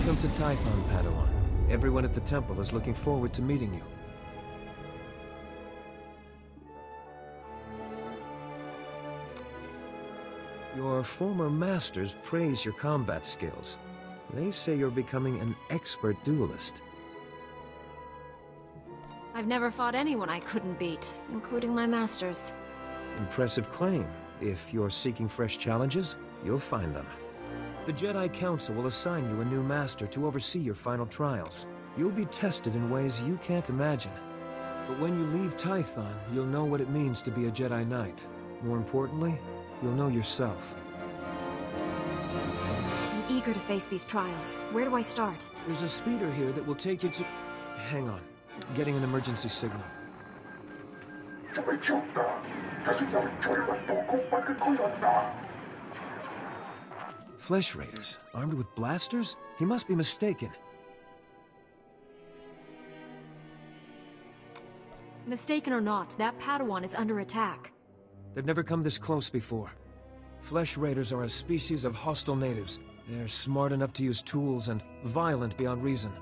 Welcome to Tython, Padawan. Everyone at the temple is looking forward to meeting you. Your former masters praise your combat skills. They say you're becoming an expert duelist. I've never fought anyone I couldn't beat, including my masters. Impressive claim. If you're seeking fresh challenges, you'll find them. The Jedi Council will assign you a new master to oversee your final trials. You'll be tested in ways you can't imagine. But when you leave Tython, you'll know what it means to be a Jedi Knight. More importantly, you'll know yourself. I'm eager to face these trials. Where do I start? There's a speeder here that will take you to... Hang on. Getting an emergency signal. Flesh Raiders, armed with blasters? He must be mistaken. Mistaken or not, that Padawan is under attack. They've never come this close before. Flesh Raiders are a species of hostile natives. They're smart enough to use tools and violent beyond reason.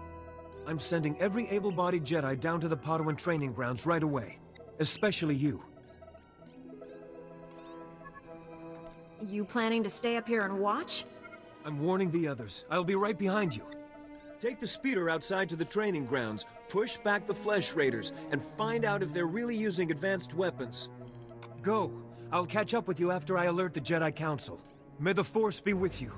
I'm sending every able-bodied Jedi down to the Padawan training grounds right away. Especially you. You planning to stay up here and watch? I'm warning the others. I'll be right behind you. Take the speeder outside to the training grounds, push back the Flesh Raiders, and find out if they're really using advanced weapons. Go. I'll catch up with you after I alert the Jedi Council. May the Force be with you.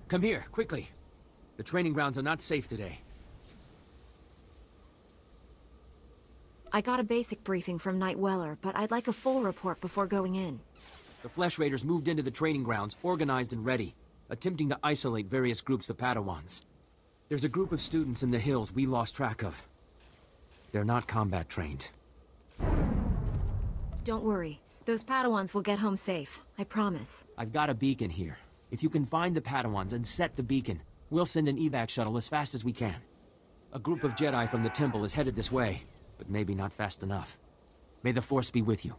Come here, quickly. The training grounds are not safe today. I got a basic briefing from Knight Weller, but I'd like a full report before going in. The Flesh Raiders moved into the training grounds, organized and ready, attempting to isolate various groups of Padawans. There's a group of students in the hills we lost track of. They're not combat trained. Don't worry. Those Padawans will get home safe. I promise. I've got a beacon here. If you can find the Padawans and set the beacon, we'll send an evac shuttle as fast as we can. A group of Jedi from the temple is headed this way, but maybe not fast enough. May the Force be with you.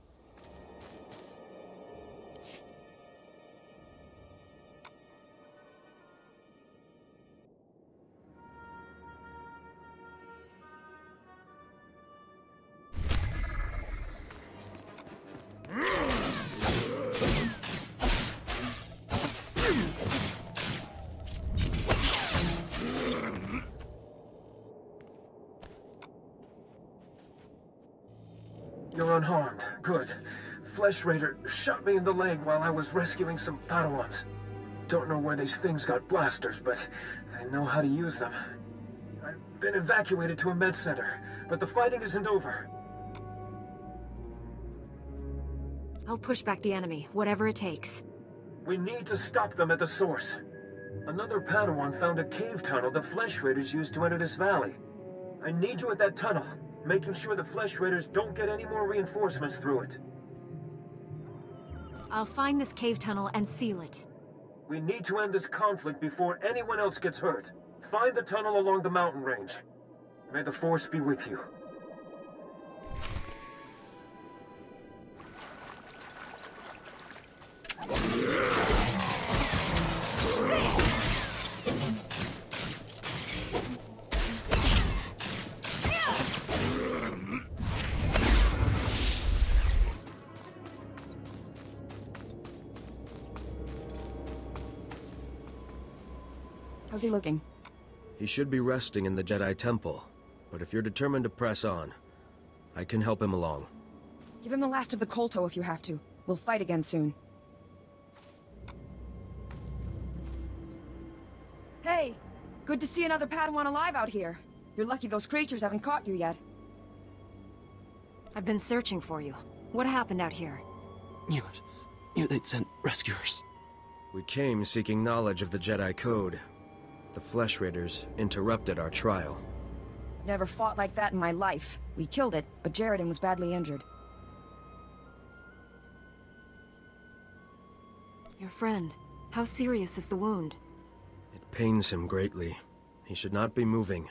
You're unharmed. Good. Flesh Raider shot me in the leg while I was rescuing some Padawans. Don't know where these things got blasters, but I know how to use them. I've been evacuated to a med center, but the fighting isn't over. I'll push back the enemy, whatever it takes. We need to stop them at the source. Another Padawan found a cave tunnel the Flesh Raiders used to enter this valley. I need you at that tunnel, making sure the Flesh Raiders don't get any more reinforcements through it. I'll find this cave tunnel and seal it. We need to end this conflict before anyone else gets hurt. Find the tunnel along the mountain range. May the Force be with you. How's he looking? He should be resting in the Jedi Temple, but if you're determined to press on, I can help him along. Give him the last of the Kolto if you have to. We'll fight again soon. Hey! Good to see another Padawan alive out here. You're lucky those creatures haven't caught you yet. I've been searching for you. What happened out here? Knew they'd sent rescuers. We came seeking knowledge of the Jedi Code. The Flesh Raiders interrupted our trial. I've never fought like that in my life. We killed it, but Jaredin was badly injured. Your friend. How serious is the wound? It pains him greatly. He should not be moving.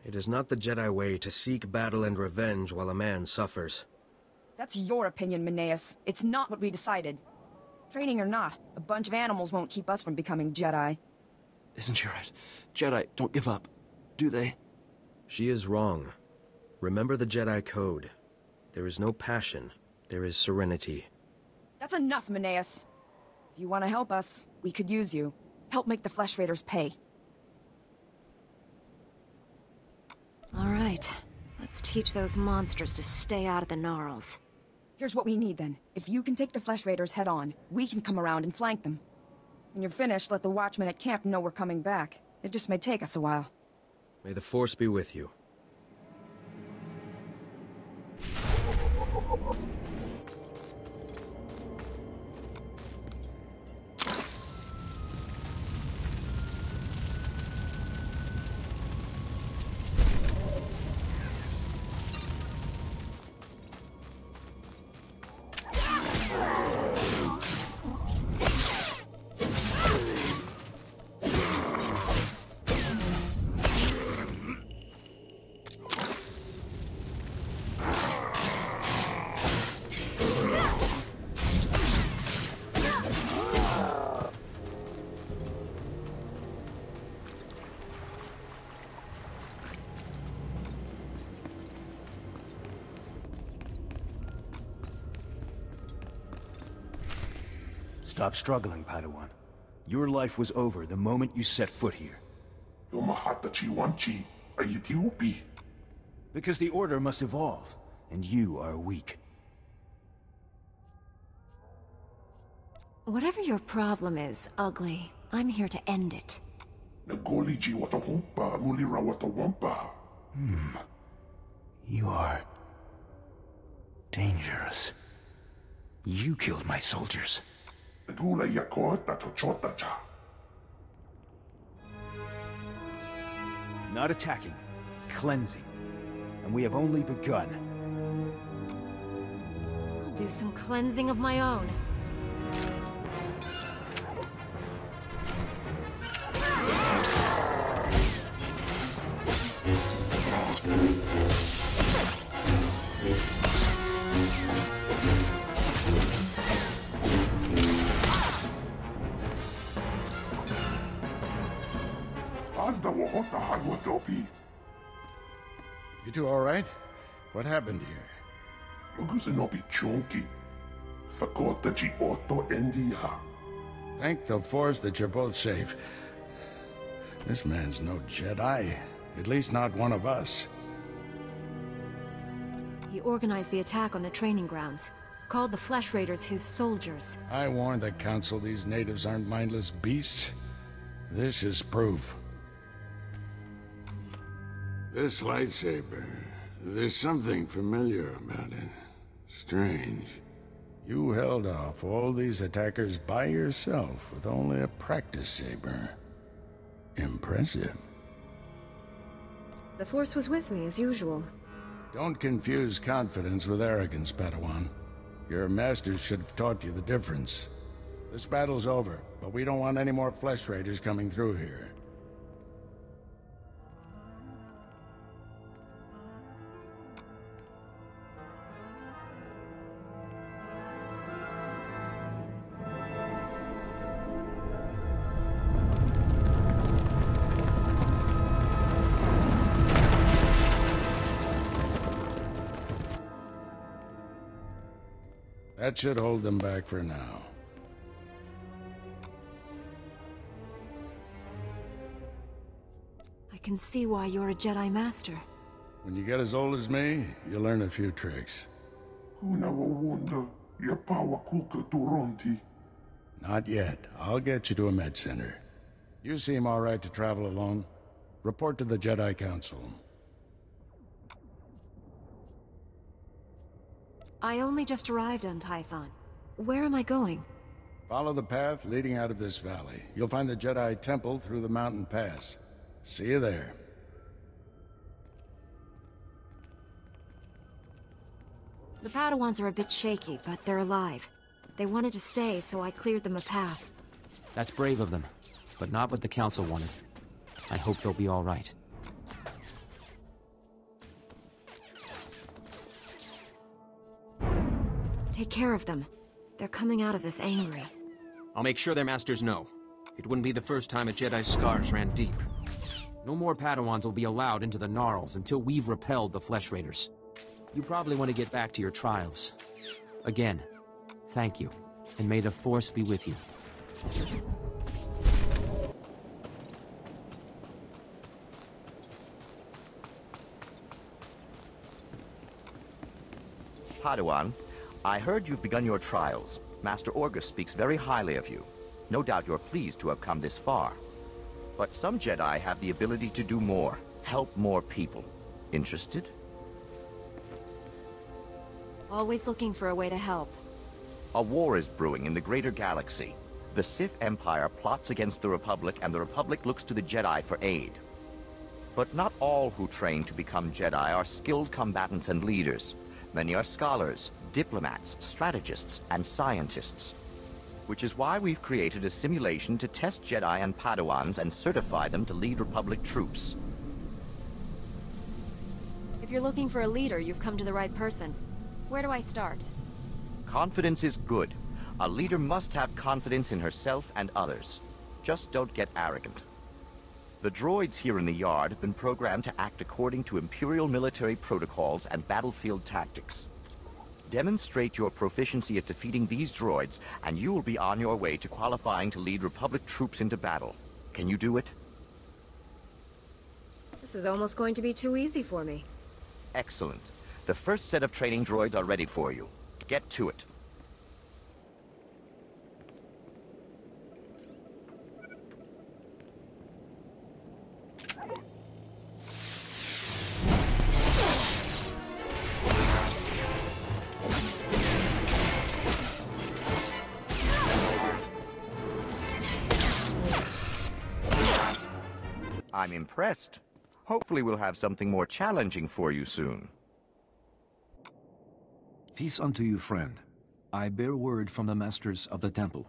It is not the Jedi way to seek battle and revenge while a man suffers. That's your opinion, Meneas. It's not what we decided. Training or not, a bunch of animals won't keep us from becoming Jedi. Isn't she right? Jedi don't give up, do they? She is wrong. Remember the Jedi Code. There is no passion. There is serenity. That's enough, Meneas. If you want to help us, we could use you. Help make the Flesh Raiders pay. All right. Let's teach those monsters to stay out of the gnarls. Here's what we need, then. If you can take the Flesh Raiders head-on, we can come around and flank them. When you're finished, let the watchmen at camp know we're coming back. It just may take us a while. May the Force be with you. Stop struggling, Padawan. Your life was over the moment you set foot here. Because the Order must evolve, and you are weak. Whatever your problem is, Ugly, I'm here to end it. You are... dangerous. You killed my soldiers. Not attacking, cleansing. And we have only begun. I'll do some cleansing of my own. You two all right? What happened here? Thank the Force that you're both safe. This man's no Jedi. At least not one of us. He organized the attack on the training grounds. Called the Flesh Raiders his soldiers. I warned the Council these natives aren't mindless beasts. This is proof. This lightsaber, there's something familiar about it. Strange. You held off all these attackers by yourself with only a practice saber. Impressive. The Force was with me, as usual. Don't confuse confidence with arrogance, Padawan. Your masters should have taught you the difference. This battle's over, but we don't want any more Flesh Raiders coming through here. That should hold them back for now. I can see why you're a Jedi Master. When you get as old as me, you'll learn a few tricks. Not yet. I'll get you to a med center. You seem all right to travel alone. Report to the Jedi Council. I only just arrived on Tython. Where am I going? Follow the path leading out of this valley. You'll find the Jedi Temple through the mountain pass. See you there. The Padawans are a bit shaky, but they're alive. They wanted to stay, so I cleared them a path. That's brave of them, but not what the Council wanted. I hope they'll be all right. Take care of them. They're coming out of this angry. I'll make sure their masters know. It wouldn't be the first time a Jedi's scars ran deep. No more Padawans will be allowed into the Gnarls until we've repelled the Flesh Raiders. You probably want to get back to your trials. Again, thank you, and may the Force be with you. Padawan, I heard you've begun your trials. Master Orgus speaks very highly of you. No doubt you're pleased to have come this far. But some Jedi have the ability to do more, help more people. Interested? Always looking for a way to help. A war is brewing in the greater galaxy. The Sith Empire plots against the Republic, and the Republic looks to the Jedi for aid. But not all who train to become Jedi are skilled combatants and leaders. Many are scholars, diplomats, strategists, and scientists. Which is why we've created a simulation to test Jedi and Padawans and certify them to lead Republic troops. If you're looking for a leader, you've come to the right person. Where do I start? Confidence is good. A leader must have confidence in herself and others. Just don't get arrogant. The droids here in the yard have been programmed to act according to Imperial military protocols and battlefield tactics. Demonstrate your proficiency at defeating these droids, and you will be on your way to qualifying to lead Republic troops into battle. Can you do it? This is almost going to be too easy for me. Excellent. The first set of training droids are ready for you. Get to it. I'm impressed. Hopefully we'll have something more challenging for you soon. Peace unto you, friend. I bear word from the Masters of the Temple.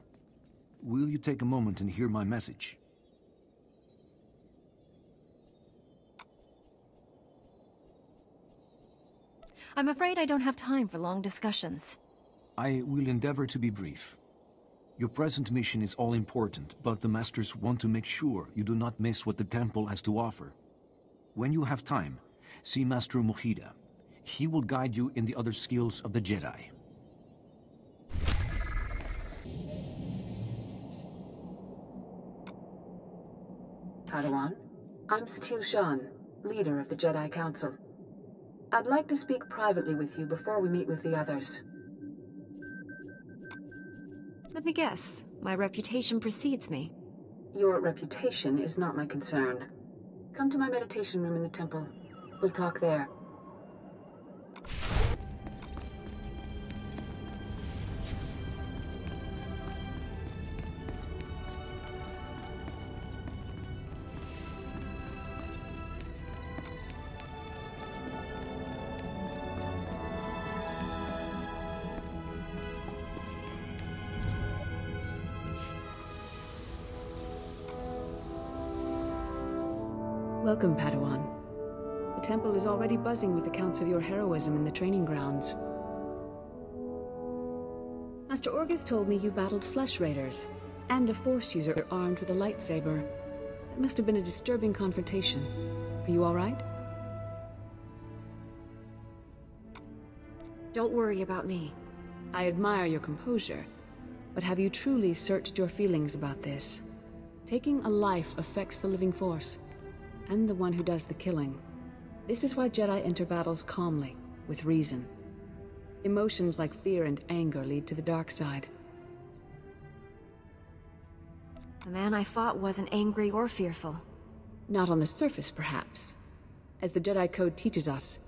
Will you take a moment and hear my message? I'm afraid I don't have time for long discussions. I will endeavor to be brief. Your present mission is all important, but the Masters want to make sure you do not miss what the Temple has to offer. When you have time, see Master Mujida. He will guide you in the other skills of the Jedi. Padawan, I'm Satil Shan, leader of the Jedi Council. I'd like to speak privately with you before we meet with the others. Let me guess. My reputation precedes me. Your reputation is not my concern. Come to my meditation room in the temple. We'll talk there. Welcome, Padawan. The temple is already buzzing with accounts of your heroism in the training grounds. Master Orgus told me you battled Flesh Raiders, and a Force user armed with a lightsaber. It must have been a disturbing confrontation. Are you all right? Don't worry about me. I admire your composure, but have you truly searched your feelings about this? Taking a life affects the living Force, and the one who does the killing. This is why Jedi enter battles calmly, with reason. Emotions like fear and anger lead to the dark side. The man I fought wasn't angry or fearful. Not on the surface, perhaps. As the Jedi Code teaches us,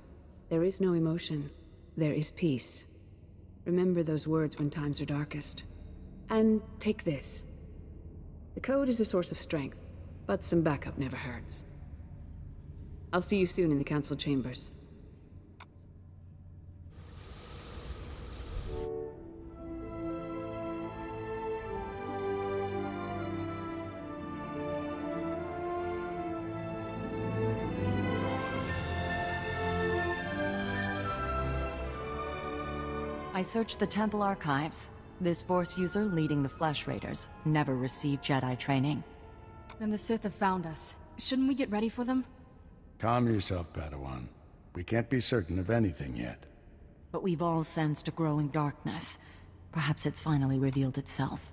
there is no emotion, there is peace. Remember those words when times are darkest. And take this. The Code is a source of strength, but some backup never hurts. I'll see you soon in the Council chambers. I searched the temple archives. This Force user leading the Flesh Raiders never received Jedi training. Then the Sith have found us. Shouldn't we get ready for them? Calm yourself, Padawan. We can't be certain of anything yet. But we've all sensed a growing darkness. Perhaps it's finally revealed itself.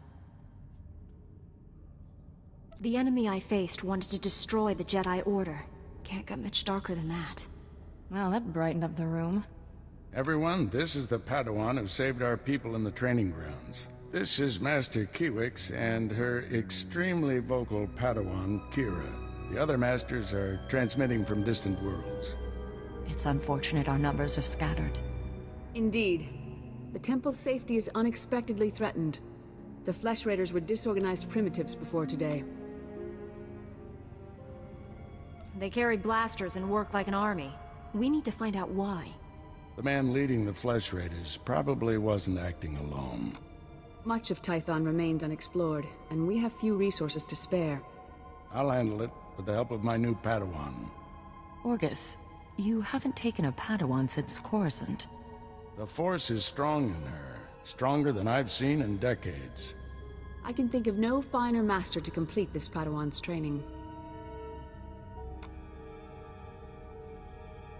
The enemy I faced wanted to destroy the Jedi Order. Can't get much darker than that. Well, that brightened up the room. Everyone, this is the Padawan who saved our people in the training grounds. This is Master Kiwix and her extremely vocal Padawan, Kira. The other masters are transmitting from distant worlds. It's unfortunate our numbers are scattered. Indeed. The temple's safety is unexpectedly threatened. The Flesh Raiders were disorganized primitives before today. They carry blasters and work like an army. We need to find out why. The man leading the Flesh Raiders probably wasn't acting alone. Much of Tython remains unexplored, and we have few resources to spare. I'll handle it with the help of my new Padawan. Orgus, you haven't taken a Padawan since Coruscant. The Force is strong in her. Stronger than I've seen in decades. I can think of no finer master to complete this Padawan's training.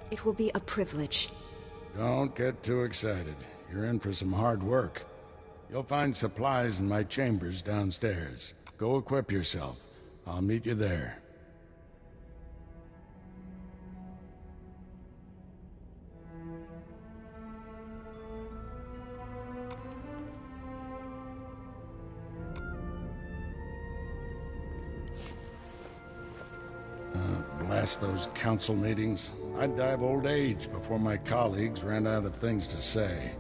It will be a privilege. Don't get too excited. You're in for some hard work. You'll find supplies in my chambers downstairs. Go equip yourself. I'll meet you there. Blast those council meetings. I'd die of old age before my colleagues ran out of things to say.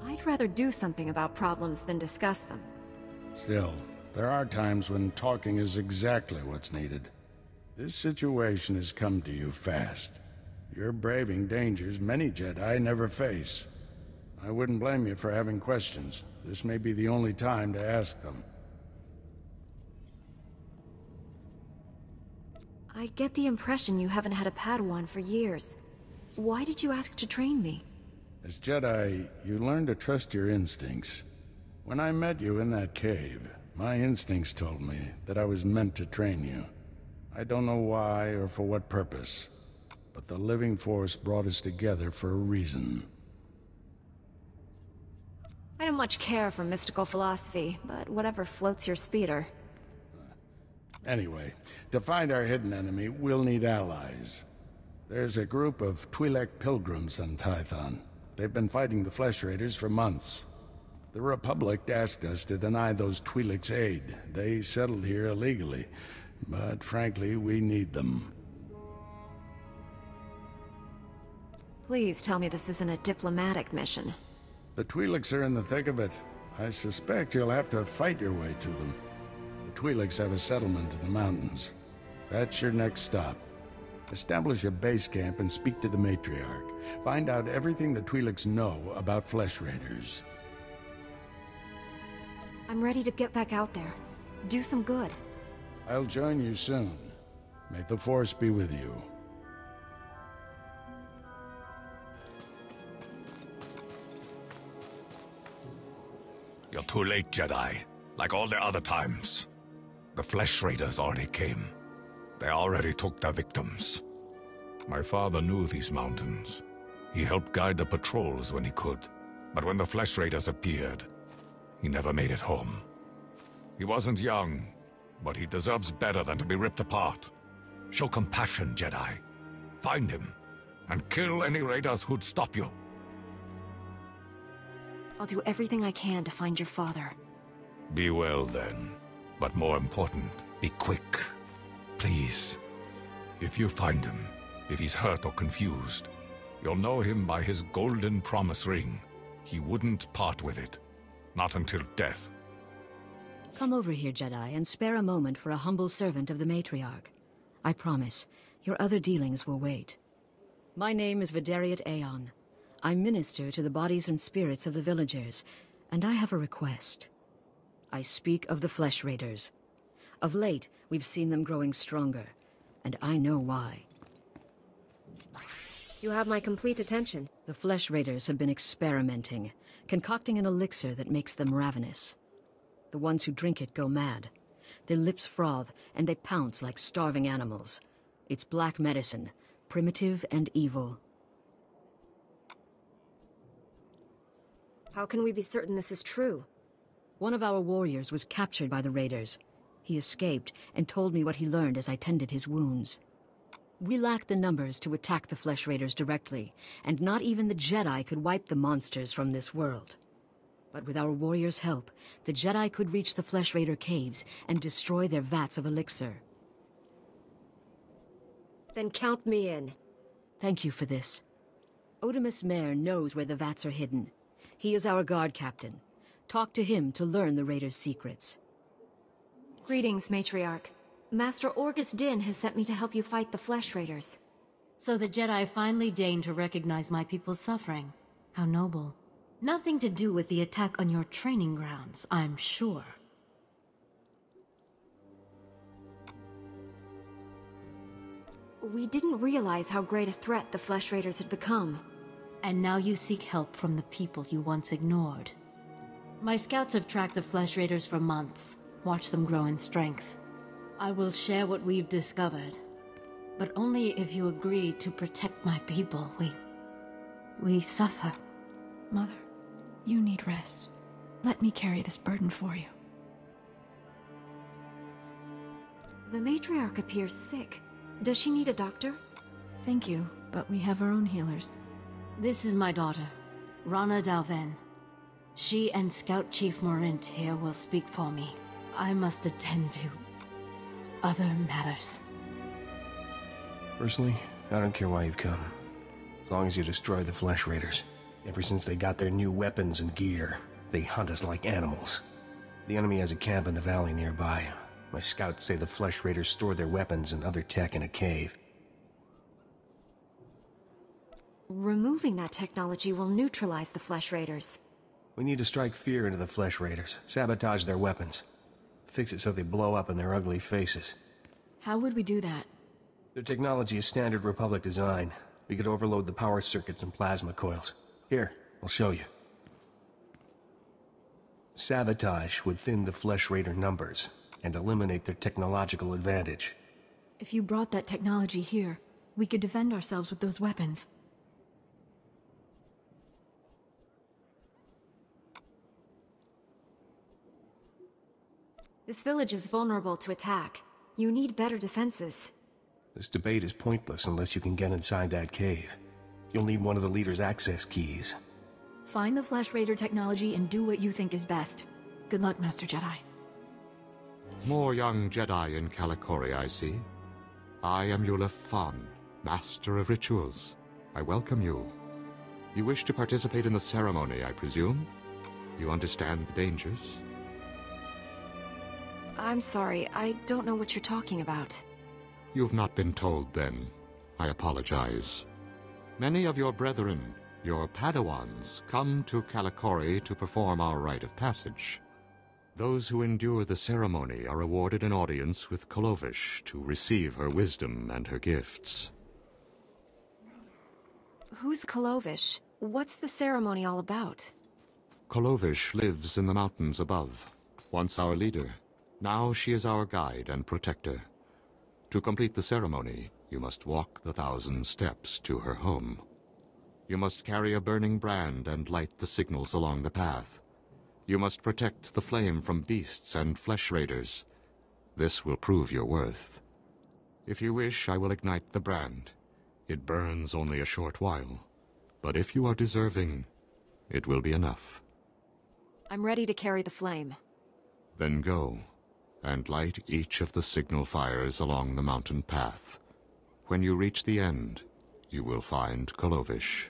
I'd rather do something about problems than discuss them. Still, there are times when talking is exactly what's needed. This situation has come to you fast. You're braving dangers many Jedi never face. I wouldn't blame you for having questions. This may be the only time to ask them. I get the impression you haven't had a Padawan for years. Why did you ask to train me? As Jedi, you learn to trust your instincts. When I met you in that cave, my instincts told me that I was meant to train you. I don't know why or for what purpose, but the living force brought us together for a reason. I don't much care for mystical philosophy, but whatever floats your speeder. Anyway, to find our hidden enemy, we'll need allies. There's a group of Twi'lek pilgrims on Tython. They've been fighting the Flesh Raiders for months. The Republic asked us to deny those Twi'leks aid. They settled here illegally, but frankly, we need them. Please tell me this isn't a diplomatic mission. The Twi'leks are in the thick of it. I suspect you'll have to fight your way to them. The Twi'leks have a settlement in the mountains. That's your next stop. Establish a base camp and speak to the Matriarch. Find out everything the Twi'leks know about Flesh Raiders. I'm ready to get back out there. Do some good. I'll join you soon. May the Force be with you. You're too late, Jedi. Like all the other times. The Flesh Raiders already came. They already took their victims. My father knew these mountains. He helped guide the patrols when he could. But when the Flesh Raiders appeared, he never made it home. He wasn't young, but he deserves better than to be ripped apart. Show compassion, Jedi. Find him, and kill any raiders who'd stop you. I'll do everything I can to find your father. Be well, then. But more important, be quick. Please. If you find him, if he's hurt or confused, you'll know him by his golden promise ring. He wouldn't part with it. Not until death. Come over here, Jedi, and spare a moment for a humble servant of the Matriarch. I promise, your other dealings will wait. My name is Vidariat Aeon. I minister to the bodies and spirits of the villagers, and I have a request. I speak of the Flesh Raiders. Of late, we've seen them growing stronger, and I know why. You have my complete attention. The Flesh Raiders have been experimenting, concocting an elixir that makes them ravenous. The ones who drink it go mad. Their lips froth, and they pounce like starving animals. It's black medicine, primitive and evil. How can we be certain this is true? One of our warriors was captured by the Raiders. He escaped and told me what he learned as I tended his wounds. We lacked the numbers to attack the Flesh Raiders directly, and not even the Jedi could wipe the monsters from this world. But with our warriors' help, the Jedi could reach the Flesh Raider caves and destroy their vats of elixir. Then count me in. Thank you for this. Otimus Mare knows where the vats are hidden. He is our guard captain. Talk to him to learn the Raiders' secrets. Greetings, Matriarch. Master Orgus Din has sent me to help you fight the Flesh Raiders. So the Jedi finally deigned to recognize my people's suffering. How noble. Nothing to do with the attack on your training grounds, I'm sure. We didn't realize how great a threat the Flesh Raiders had become. And now you seek help from the people you once ignored. My scouts have tracked the Flesh Raiders for months, watched them grow in strength. I will share what we've discovered, but only if you agree to protect my people. We suffer. Mother, you need rest. Let me carry this burden for you. The Matriarch appears sick. Does she need a doctor? Thank you, but we have our own healers. This is my daughter, Rana Dalven. She and Scout Chief Morint here will speak for me. I must attend to other matters. Personally, I don't care why you've come. As long as you destroy the Flesh Raiders. Ever since they got their new weapons and gear, they hunt us like animals. The enemy has a camp in the valley nearby. My scouts say the Flesh Raiders store their weapons and other tech in a cave. Removing that technology will neutralize the Flesh Raiders. We need to strike fear into the Flesh Raiders, sabotage their weapons. Fix it so they blow up in their ugly faces. How would we do that? Their technology is standard Republic design. We could overload the power circuits and plasma coils. Here, I'll show you. Sabotage would thin the Flesh Raider numbers and eliminate their technological advantage. If you brought that technology here, we could defend ourselves with those weapons. This village is vulnerable to attack. You need better defenses. This debate is pointless unless you can get inside that cave. You'll need one of the leader's access keys. Find the Flesh Raider technology and do what you think is best. Good luck, Master Jedi. More young Jedi in Kalikori, I see. I am Yulef Fan, Master of Rituals. I welcome you. You wish to participate in the ceremony, I presume? You understand the dangers? I'm sorry, I don't know what you're talking about. You've not been told, then. I apologize. Many of your brethren, your Padawans, come to Kalikori to perform our rite of passage. Those who endure the ceremony are awarded an audience with Kolovish to receive her wisdom and her gifts. Who's Kolovish? What's the ceremony all about? Kolovish lives in the mountains above. Once our leader, now she is our guide and protector. To complete the ceremony, you must walk the 1,000 steps to her home. You must carry a burning brand and light the signals along the path. You must protect the flame from beasts and Flesh Raiders. This will prove your worth. If you wish, I will ignite the brand. It burns only a short while, but if you are deserving, it will be enough. I'm ready to carry the flame. Then go, and light each of the signal fires along the mountain path. When you reach the end, you will find Kolovish.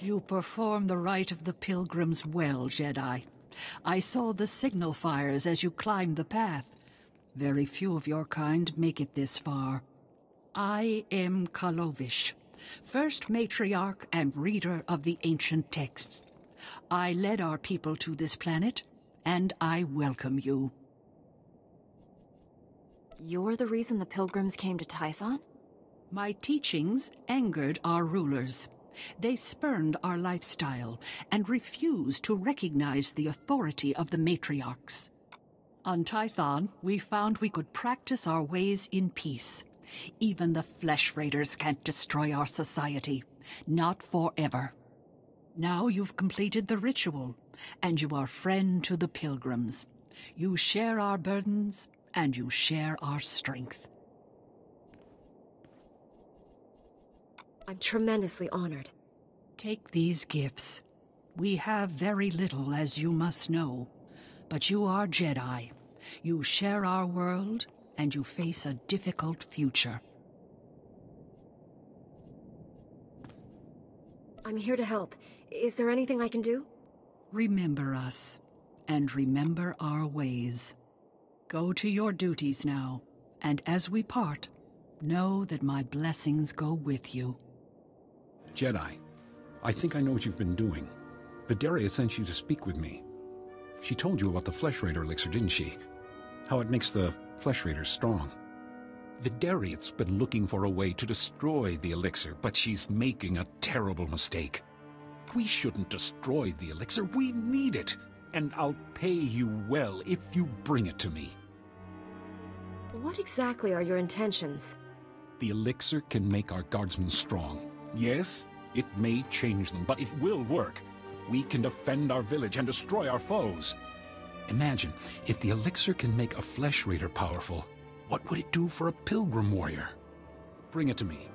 You perform the rite of the pilgrims well, Jedi. I saw the signal fires as you climbed the path. Very few of your kind make it this far. I am Kalovish, first matriarch and reader of the ancient texts. I led our people to this planet, and I welcome you. You're the reason the pilgrims came to Tython? My teachings angered our rulers. They spurned our lifestyle and refused to recognize the authority of the matriarchs. On Tython, we found we could practice our ways in peace. Even the Flesh Raiders can't destroy our society. Not forever. Now you've completed the ritual, and you are friend to the pilgrims. You share our burdens, and you share our strength. I'm tremendously honored. Take these gifts. We have very little, as you must know. But you are Jedi. You share our world, and you face a difficult future. I'm here to help. Is there anything I can do? Remember us, and remember our ways. Go to your duties now, and as we part, know that my blessings go with you. Jedi, I think I know what you've been doing. Vidaria sent you to speak with me. She told you about the Flesh Raider elixir, didn't she? How it makes the Flesh Raiders strong. Vidaria's been looking for a way to destroy the elixir, but she's making a terrible mistake. We shouldn't destroy the elixir, we need it! And I'll pay you well if you bring it to me. What exactly are your intentions? The elixir can make our guardsmen strong. Yes, it may change them, but it will work. We can defend our village and destroy our foes. Imagine, if the elixir can make a Flesh Raider powerful, what would it do for a pilgrim warrior? Bring it to me,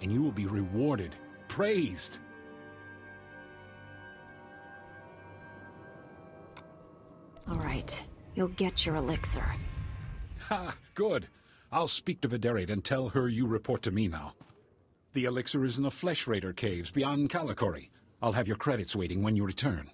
and you will be rewarded, praised. All right, you'll get your elixir. Ha! Good. I'll speak to Vidaria and tell her you report to me now. The elixir is in the Flesh Raider caves beyond Kalikori. I'll have your credits waiting when you return.